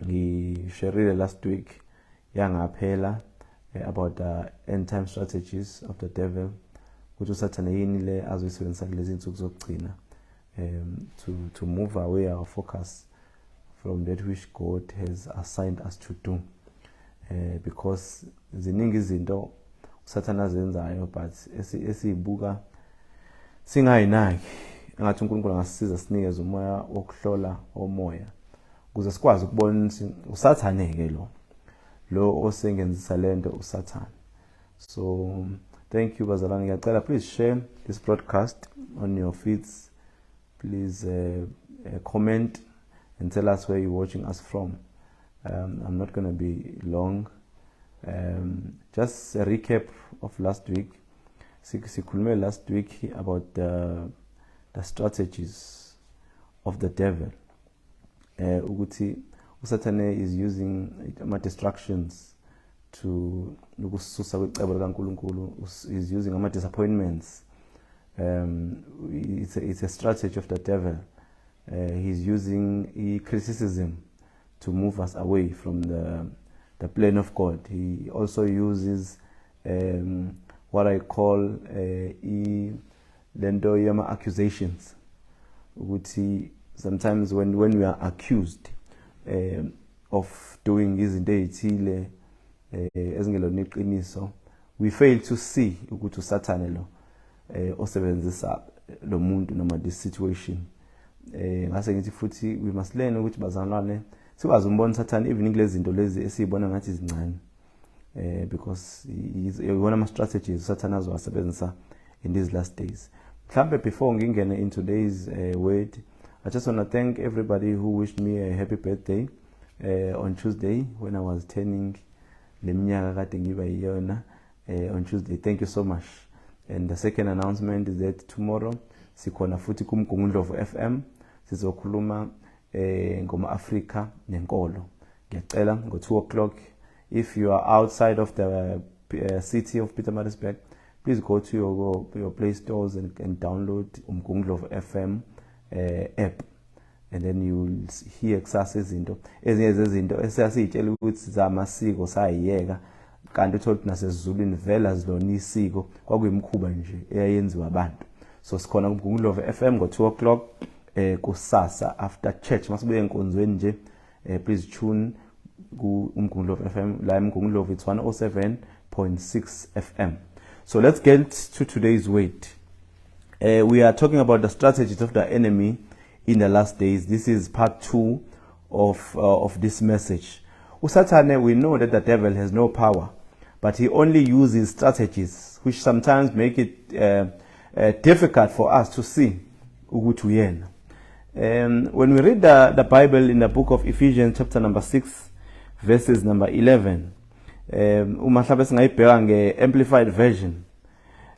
ngisharile last week yangaphela about the end time strategies of the devil, ukuthi usathane yini le azoyisebenzisa kulezi insuku zokugcina to move away our focus from that which God has assigned us to do, because ziningi izinto usathane azenzayo but esiyibuka singayinaki. Engathi uNkulunkulu angasisiza sinikeze umoya wokuhlola omoya ukuze sikwazi ukubona ukuthi usathaneke lo osengenzisa lento usathane. So thank you bazalwane, ngiyacela please share this broadcast on your feeds. Please comment and tell us where you're watching us from. I'm not going to be long. Just a recap of last week. Sikhulume last week about the strategies of the devil. Ukuthi uSathane is using distractions to ukususa kwecebo likaNkulunkulu. Is using disappointments. It's a strategy of the devil. He's using criticism to move us away from the plan of God. He also uses what I call lento yama accusations. Sometimes when we are accused of doing izinto ezithile ezingelona iqiniso, we fail to see ukuthi uSathane lo osebenzisa lo muntu noma this situation. Ngase ngithi futhi we must learn ukuthi bazalwane sikwazi umbona uSathane even kulezi zinto lezi esibona ngathi izincane, because one of my strategies uSathane azowasebenzisa in these last days. Mhlambe before ngingene in today's word, I just want to thank everybody who wished me a happy birthday on Tuesday when I was turning leminyaka kade ngiba yiyona on Tuesday. Thank you so much. And the second announcement is that tomorrow sikhona futhi kumgungundlovu FM sizokhuluma ngoma Africa nenkolo. Ngiyacela ngo 2 o'clock. If you are outside of the city of Pietermaritzburg, please go to your Play Stores and download umgungundlovu FM app, and then you will hear kusasa izinto ezinye zezinto esiyasitshela ukuthi zamasiko sayiyeka, kanti uthola nasezulwini vela zilona isiko kwakuyimkhuba nje eyayenziwa abantu. So sikhona kumgungundlovu FM ngo 2 o'clock kusasa after church. Masibuye enkonzweni nje, please tune ku umgungundlovu FM. La umgungundlovu it's 107.6 FM. So let's get to today's word. We are talking about the strategies of the enemy in the last days. This is part 2 of this message. uSathane, we know that the devil has no power, but he only uses strategies which sometimes make it difficult for us to see ukuthi uyena. When we read the Bible in the book of Ephesians chapter number 6 verses number 11, mhlawumbe singayibheka nge-amplified version.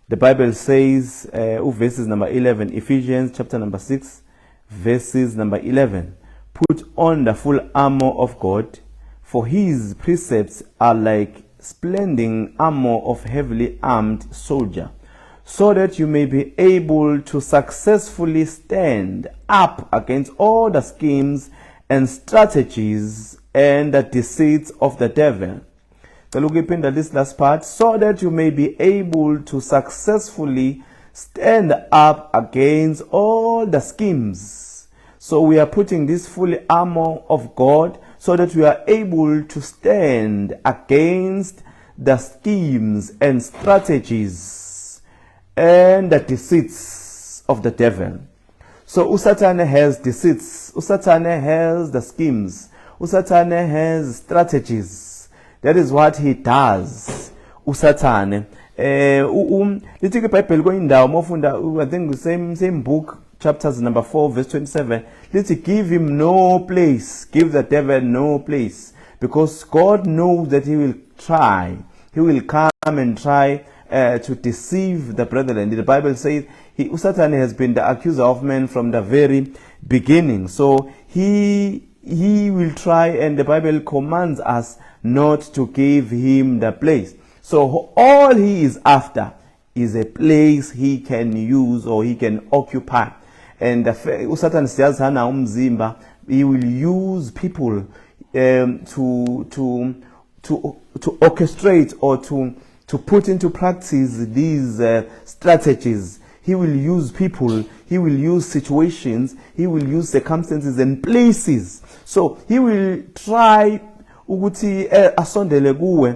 The Bible says, verses number 11, Ephesians chapter number 6, verses number 11, put on the full armor of God, for his precepts are like splendid armor of heavily armed soldier, so that you may be able to successfully stand up against all the schemes and strategies and the deceits of the devil. Look in this last part, so that you may be able to successfully stand up against all the schemes. So we are putting this full armor of God so that we are able to stand against the schemes and strategies and the deceits of the devil. So uSathane has deceits, uSathane has the schemes, uSathane has strategies. That is what he does, uSathane. Lithi iBhayibheli kwendawo mofunda, I think the same book, chapters number 4 verse 27, lithi give him no place, give the devil no place, because God knows that he will come and try to deceive the brethren. The Bible says uSathane has been the accuser of men from the very beginning. So he will try, and the Bible commands us not to give him the place. So all he is after is a place he can use or he can occupy. And uSathane siyazi hana umzimba, he will use people to orchestrate or to put into practice these strategies. He will use people, he will use situations, he will use circumstances and places. So he will try ukuthi asondele kuwe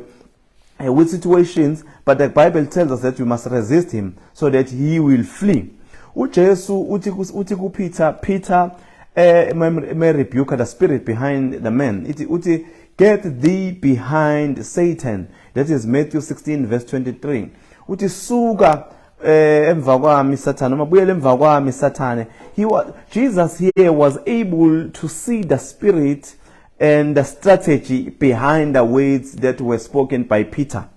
with situations, but the Bible tells us that we must resist him so that he will flee. uJesu uthi ku Peter may rebuke the spirit behind the man. Uthi get thee behind Satan. That is Matthew 16 verse 23. Uthi suka emva kwami Satan, mabuyele emva kwami Satan. Jesus here was able to see the spirit and the strategy behind the words that were spoken by Peter.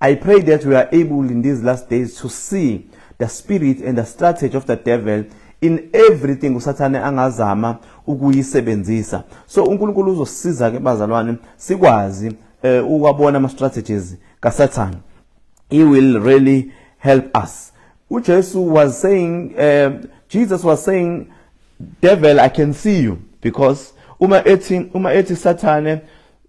I pray that we are able in these last days to see the spirit and the strategy of the devil in everything usathane angazama ukuyisebenzisa. So uNkulunkulu uzosisiza ke bazalwane sikwazi ukwabona ama strategies kaSatan. He will really help us. Jesus was saying, devil, I can see you, because uma eti Satan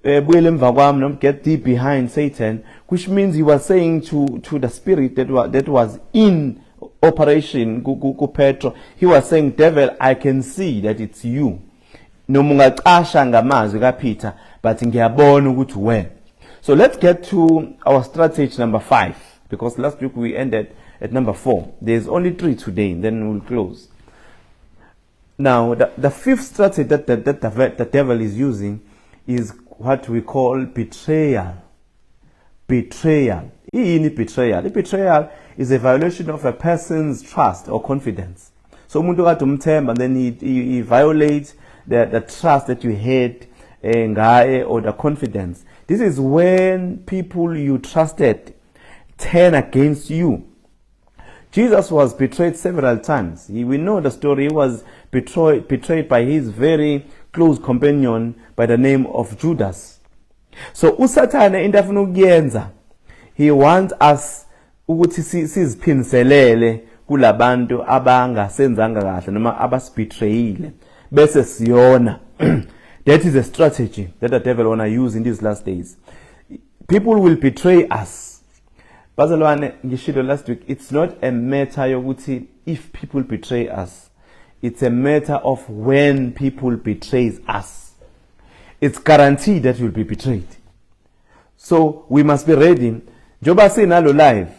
buyele emva kwami, get thee behind Satan, which means he was saying to the spirit that was in operation ku Petro. He was saying, devil, I can see that it's you. Noma ungaqasha ngamazwi kaPeter, but ngiyabona ukuthi wena. So let's get to our strategy number 5, because last week we ended at number 4. There's only 3 today, then we'll close. Now, the 5th strategy that the devil is using is what we call betrayal. Betrayal. Betrayal. Betrayal is a violation of a person's trust or confidence. So umuntu kade umthemba, and then he violates the trust that you had ngaye, or the confidence. This is when people you trusted turn against you. Jesus was betrayed several times. We know the story. He was betrayed by his very close companion by the name of Judas. So uSathane into afuna ukuyenza, he wants us ukuthi siziphinselele kulabantu abangasenzanga kahle noma abasibetrayile bese siyona. That is a strategy that the devil wanna use in these last days. People will betray us. Bazalwane, ngishilo last week, it's not a matter yokuthi if people betray us. It's a matter of when people betrays us. It's guaranteed that you'll be betrayed. So we must be ready. Njoba sinalo live,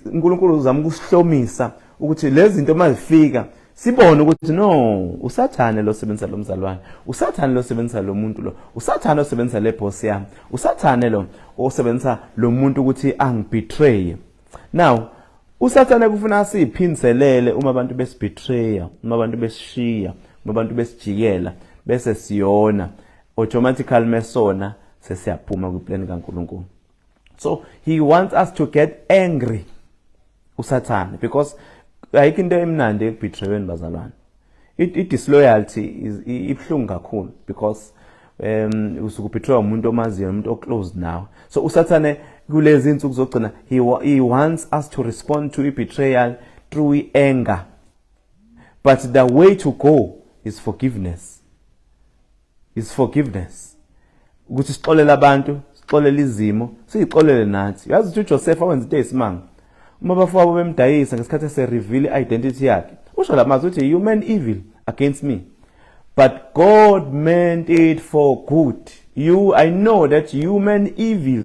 uNkulunkulu uzama ukusihlomisa ukuthi lezi zinto mazifika sibone ukuthi no, uSathane lo sebenzisa lo mzalwane, uSathane lo sebenzisa lo muntu lo, uSathane osebenzisa le boss yami, uSathane lo osebenzisa lo muntu ukuthi angibetray. Now uSathane kufuna siphinselele uma abantu besibetray, uma abantu besishiya, uma abantu besijikela bese siyona automatically mesona sesiyaphuma kwiplan kaNkulunkulu. So he wants us to get angry uSathane, because ayikho into emnandi ekubethrayweni bazalwane. Disloyalty is ibhlungu kakhulu, because usukubetray umuntu omaziyo, umuntu oclose now. So uSathane kulezi insuku zogcina he wants us to respond to betrayal through anger. But the way to go is forgiveness. Is forgiveness. Ukuthi sixolele abantu, sixolele izimo, siyixolele nathi. Yazi ukuthi uJoseph awenza into esimanga. Uma bafowabo bemdayisa ngesikhathi se reveal identity yakhe, usho lamazwi uthi you meant evil against me, but God meant it for good. I know that you meant evil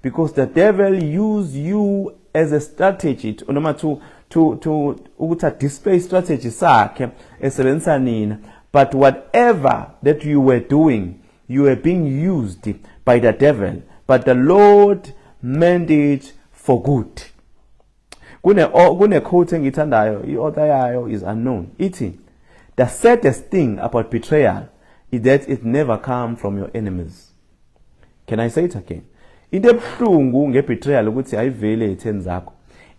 because the devil used you as a strategy to display strategy sakhe esebenzisa nina. But whatever that you were doing, you were being used by the devil, but the Lord meant it for good. Kune quote engithandayo, i-author yayo is unknown. Ithi, the saddest thing about betrayal is that it never comes from your enemies. Can I say it again? Into ebuhlungu ngebetrayal ukuthi ayivele ezitheni zakho.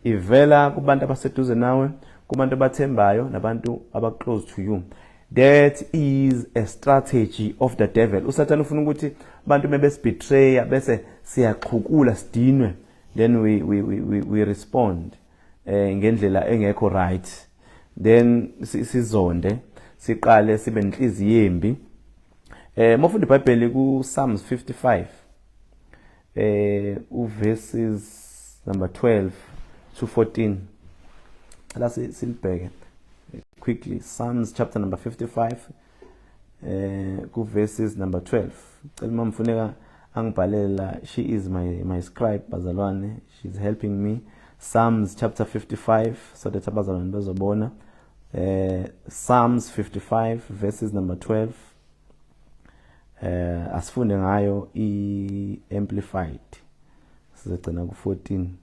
Ivela kubantu abaseduze nawe, kubantu abathembayo nabantu abaclose to you. That is a strategy of the devil. uSathane ufuna ukuthi abantu mebesibetray bese siyaqhukula sidinwe, then we respond ngendlela engekho right, then sizonde siqale sibe inhliziyo embi, Mofunda iBhayibheli ku Psalms 55 verses number 12 to 14. Let's silibheke quickly. Psalms chapter number 55 ku verses number 12. Cela mama Funeka angibhalela. She is my scribe bazalwane. She's helping me. Psalms chapter 55 so that abazalwane bezobona. Psalms 55 verses number 12. Asifunde ngayo amplified. Sizogcina ku 14.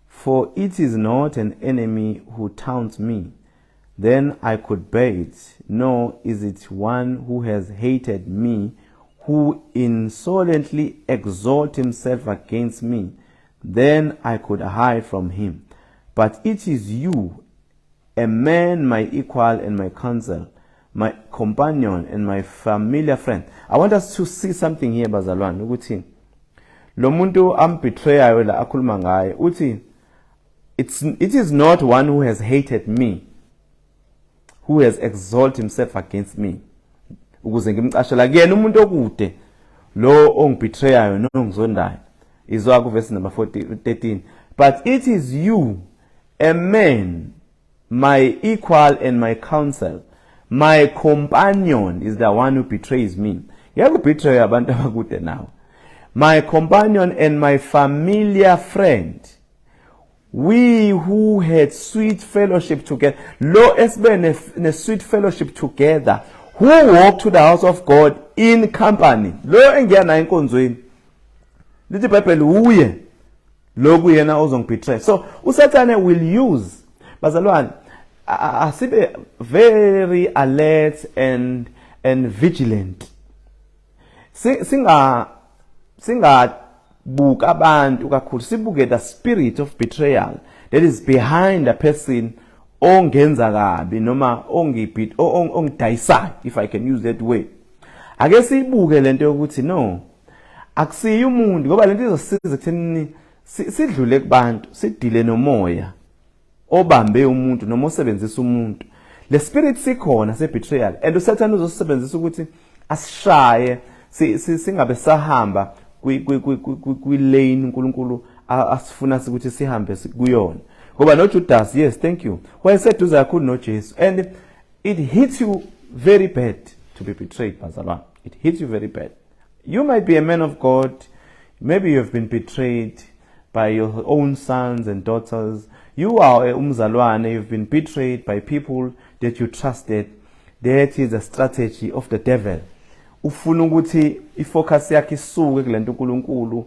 For it is not an enemy who taunts me, then I could bear it, nor is it one who has hated me, who insolently exalt himself against me, then I could hide from him. But it is you, a man my equal and my counsel, my companion and my familiar friend. I want us to see something here, bazalwane, ukuthi lo muntu ambetrayayo la akhuluma ngaye uthi it is not one who has hated me, who has exalted himself against me, ukuze ngimcashela kuyena umuntu okude lo ongibetrayayo nongizondayo. Izwa ku verse number 13. But it is you, a man my equal and my counsel, my companion is the one who betrays me. Betray abantu abakude now. My companion and my familiar friend, we who had sweet fellowship together, lo esbe ne sweet fellowship together, who walked to the house of God in company. Lo engena enkonzweni. Lithi iBhayibheli uye lo kuyena ozongibetray. So uSathane will use, bazalwane, asibe very alert and vigilant. Singa buka abantu kakhulu, sibuke the spirit of betrayal that is behind a person ongenza kabi noma ongidayisayo, if I can use that way. Ake sibuke lento yokuthi no, akusiyi umuntu ngoba lento izosiza ekutheni sidlule kubantu, sidile nomoya obambe umuntu noma osebenzisa umuntu. Le spirit sikhona se betrayal, and uSathane uzosebenzisa ukuthi asishaye singabe sahamba kwi lane uNkulunkulu asifuna ukuthi sihambe kuyona. Ngoba no Judas, yes, thank you, wayeseduze kakhulu no Jesu, and it hits you very bad to be betrayed, bazalwane. It hits you very bad. You might be a man of God, maybe you have been betrayed by your own sons and daughters. You are umzalwane, you've been betrayed by people that you trusted. That is a strategy of the devil. Ufuna ukuthi ifocus yakhe isuke kulento uNkulunkulu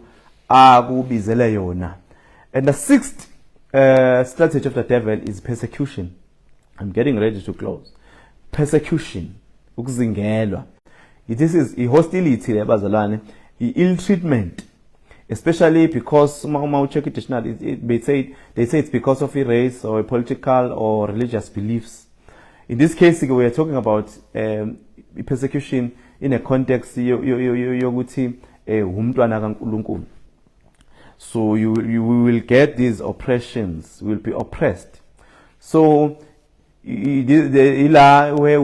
akubizele yona. And the sixth strategy of the devil is persecution. I'm getting ready to close. Persecution, ukuzingelwa. This is hostility, bazalwane, ill treatment. Especially because uma check it dictionary, they say it's because of a race or a political or religious beliefs. In this case, we are talking about persecution in a context yokuthi umntwana kaNkulunkulu. So you will get these oppressions, will be oppressed. So where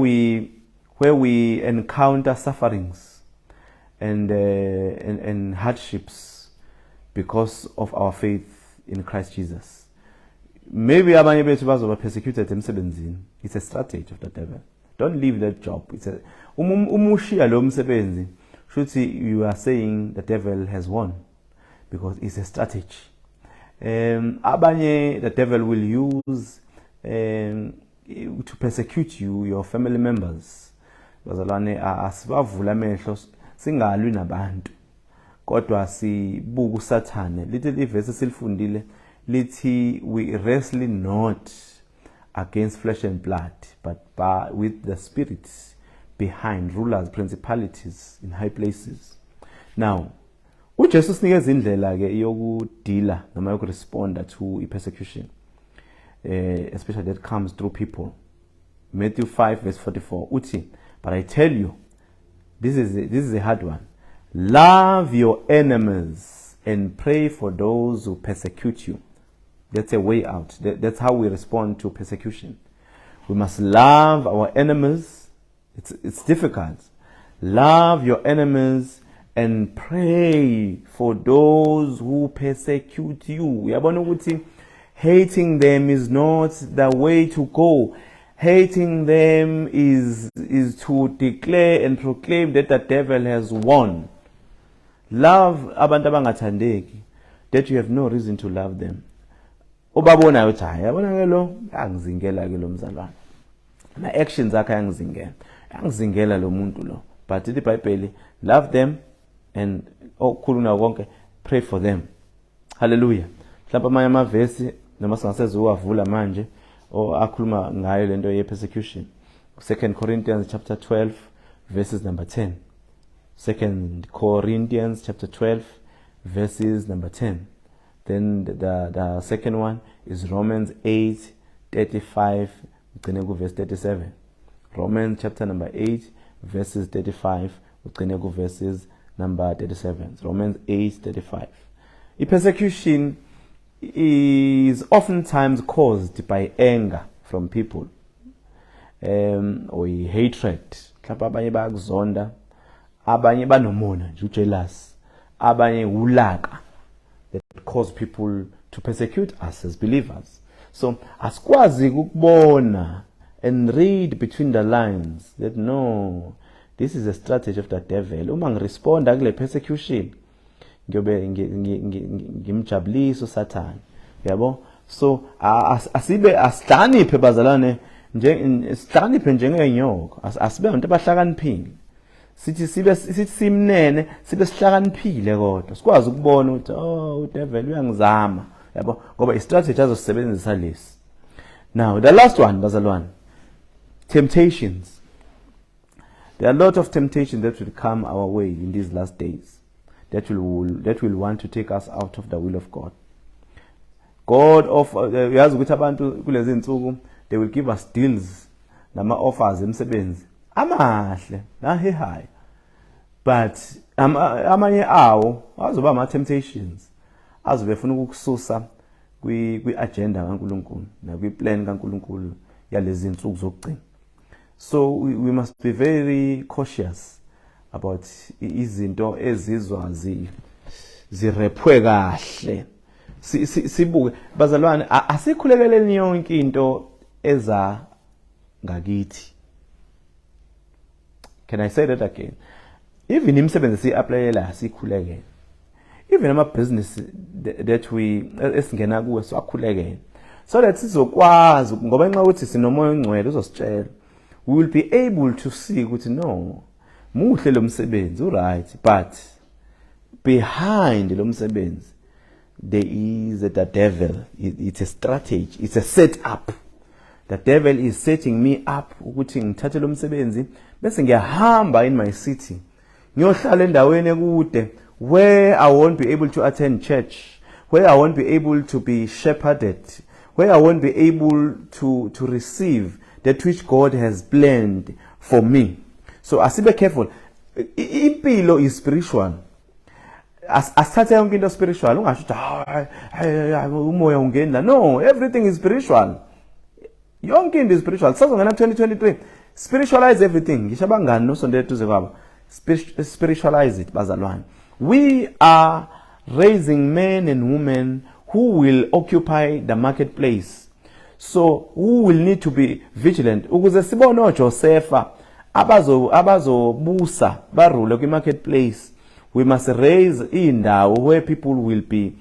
we encounter sufferings and hardships because of our faith in Christ Jesus. Maybe abanye bethu bazoba persecuted emsebenzini. It's a strategy of the devil. Don't leave that job. It's a umushiya lo msebenzi. You are saying the devil has won because it's a strategy. Abanye the devil will use to persecute you, your family members. Bazalwane asibavula amehlo singalwi nabantu. Kodwa sibuka uSathane. Little ivesi silifundile lithi we wrestle not against flesh and blood, but with the spirits behind, rulers, principalities in high places. Now, uJesu sinikeza indlela ke yokudila noma yokuresponda to persecution, especially that comes through people. Matthew 5 verse 44 uthi, but I tell you, this is a hard one. Love your enemies and pray for those who persecute you. That's a way out. That's how we respond to persecution. We must love our enemies. It's difficult. Love your enemies and pray for those who persecute you. Uyabona ukuthi hating them is not the way to go. Hating them is to declare and proclaim that the devil has won. Love abantu abangathandeki, that you have no reason to love them. Ubabonayo uthi hayi yabona ke lo angizingela ke lo mzalwane. My actions akhe angizingela lo muntu lo. But the Bible, love them and okhuluna konke, pray for them. Hallelujah. Mhlawumbe amanye amavesi noma singaseze uwavula manje o akhuluma ngayo lento ye persecution. 2 Corinthians chapter 12 verses number 10. 2 Corinthians chapter 12 verses number 10. Then the second one is Romans 8:35 verse 37. Romans chapter number 8 verses 35 verses number 37. Romans 8:35. The persecution is oftentimes caused by anger from people, or hatred. Mhlawumbe abanye bayakuzonda, abanye banomona nje jealous, abanye ulaka, that cause people to persecute us as believers. So asikwazi ukubona and read between the lines that no, this is a strategy of the devil. Uma ngiresponda kule persecution, ngiyobe ngimjabulisa uSathane. Yabo? So asihloniphe bazalwane sihloniphe njengenyoka. Asibe abantu abahlakaniphile. Sithi simnene, sibe sihlakaniphile kodwa. Sikwazi ukubona ukuthi udevil uyangizama. Yabo? Ngoba istrategy azosebenzisa lesi. Now, the last one bazalwane. Temptations. There are a lot of temptations that will come our way in these last days that will want to take us out of the will of God. God yazi ukuthi abantu kulezi insuku they will give us deals nama offers emsebenzi amahle nahehayo, but amanye awo azoba ama temptations azobe funa ukukususa kwi agenda kaNkulunkulu na kwi plan kaNkulunkulu yalezi insuku zokugcina. So we must be very cautious about izinto ezizwa zirephwe kahle. Sibuke bazalwane, asikhulekeleni yonke into eza ngakithi. Can I say that again? Even imsebenzi si-applyela sikhulekele. Even ama business that we esingena kuwe siyakhulekele. So that sizokwazi ngoba nxa uthi sinomoya ongcwele uzositshela. We will be able to see ukuthi no, muhle lo msebenzi, right, but behind lo msebenzi there is the devil. It's a strategy, it's a setup. The devil is setting me up ukuthi ngithathe lo msebenzi bese ngiyahamba in my city ngiyohlala endaweni ekude where I won't be able to attend church, where I won't be able to be shepherded, where I won't be able to receive that which God has planned for me. So asibe careful. Impilo is spiritual. Asithathe yonke into spiritual. Ungasho ukuthi umoya ungena. No, everything is spiritual. Yonke into is spiritual. Sazongena 2023. Spiritualize everything. Ngisho abangani nosondele tuze kwabo. Spiritualize it bazalwane. We are raising men and women who will occupy the marketplace. So who will need to be vigilant ukuze sibone oJosepha abazobusa barule kwi marketplace. We must raise indawo where people will be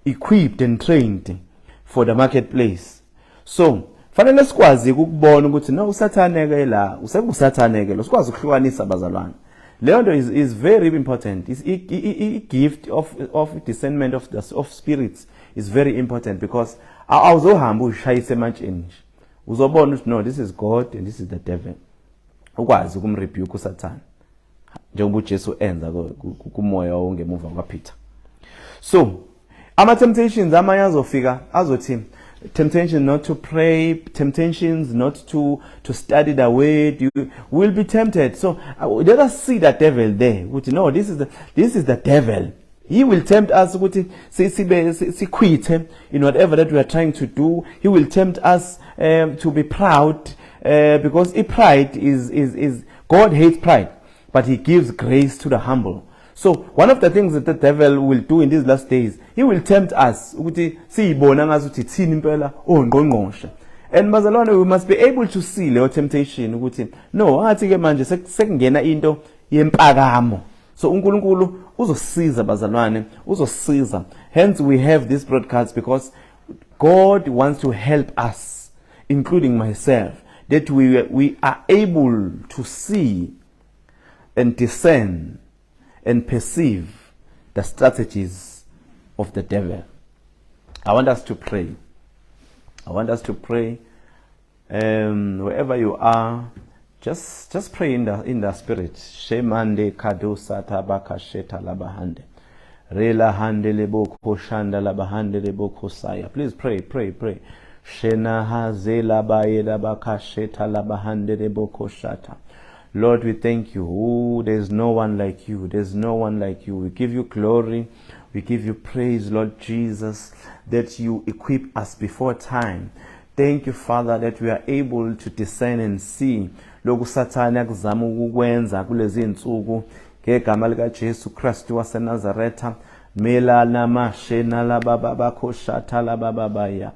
equipped and trained for the marketplace. So fanele sikwazi ukubona ukuthi no usathaneke la usekusathaneke lo sikwazi ukuhlukanisa bazalwane. Leyo nto is very important. A gift of discernment of spirits is very important because awuzohamba ushayise ematsheni nje uzobona ukuthi no, this is God and this is the devil. Ukwazi ukumrebuke uSathane njengoba uJesu enza kumoya ongemuva kwaPeter. So ama temptations amanye azofika azothi temptation not to pray, temptations not to study the word. You will be tempted. So let us see the devil there. No, this is the devil. He will tempt us in whatever that we are trying to do. He will tempt us to be proud because pride is God hates pride. but he gives grace to the humble. So one of the things that the devil will do in these last days, he will tempt us ukuthi siyibona ngazuthi thini impela ongqongqoshe. And bazalwane, we must be able to see leyo temptation ukuthi no, ngathi ke manje sekungena into yempakamo. So uNkulunkulu uzosiza bazalwane, uzosiza. Hence we have this broadcast, because God wants to help us, including myself, that we are able to see and discern and perceive the strategies of the devil. I want us to pray. I want us to pray. Wherever you are, just pray in the spirit. Shemande kadosa tabaka sheta labahande. Rela hande leboko shanda labahande leboko saya. Please pray. Shena hazela bayela baka sheta labahande leboko shata. Lord, we thank you. Oh, there's no one like you. There's no one like you. We give you glory. We give you praise, Lord Jesus, that you equip us before time. Thank you, Father, that we are able to discern and see lokhu Sathane akuzama ukukwenza kulezi insuku ngegama lika Jesu Kristu waseNazaretha. Melana mashena la baba bakoshatha la baba baya.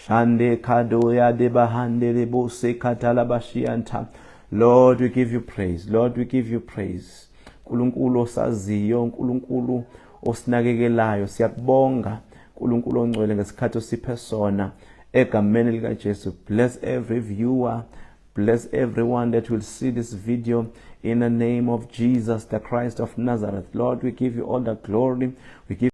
Shande kadoya de bahande lebose katala bashiyanta. Lord, we give you praise. Lord, we give you praise. Nkulunkulu osaziyo, Nkulunkulu osinakekelayo, siyakubonga Nkulunkulu ongcwele ngesikhathi osiphe sona egameni lika Jesu. Bless every viewer, bless everyone that will see this video in the name of Jesus, the Christ of Nazareth. Lord, we give you all the glory. We give